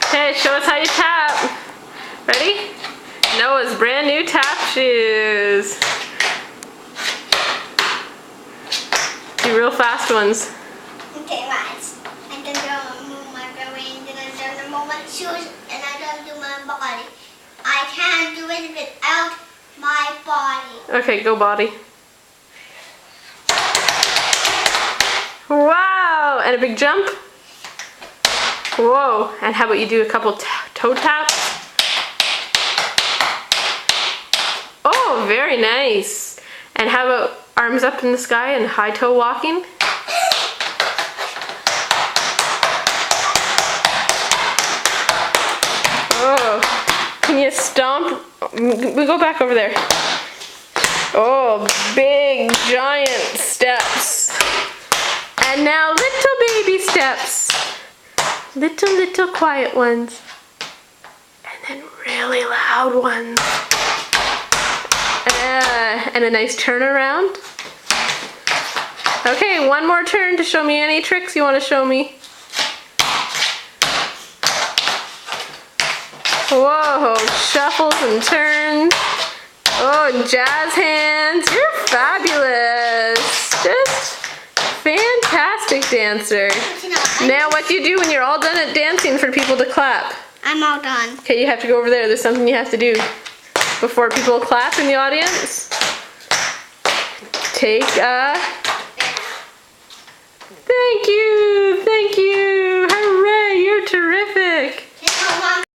Okay, show us how you tap. Ready? Noah's brand new tap shoes. Do real fast ones. Okay, right. I'm gonna move my brain, then I'm gonna move my shoes, and I'm gonna do my body. I can't do it without my body. Okay, go body. Wow, and a big jump. Whoa, and how about you do a couple toe taps? Oh, very nice. And how about arms up in the sky and high toe walking? Oh, can you stomp? We go back over there. Oh, big giant steps. And now little baby steps. Little quiet ones. And then really loud ones. And a nice turnaround. Okay, one more turn to show me any tricks you want to show me. Whoa, shuffles and turns. Oh, jazz hands. You're fabulous. Just fantastic dancer. Now what do you do when you're all done at dancing for people to clap? I'm all done. Okay, you have to go over there. There's something you have to do before people clap in the audience. Take a... Thank you! Thank you! Hooray! You're terrific!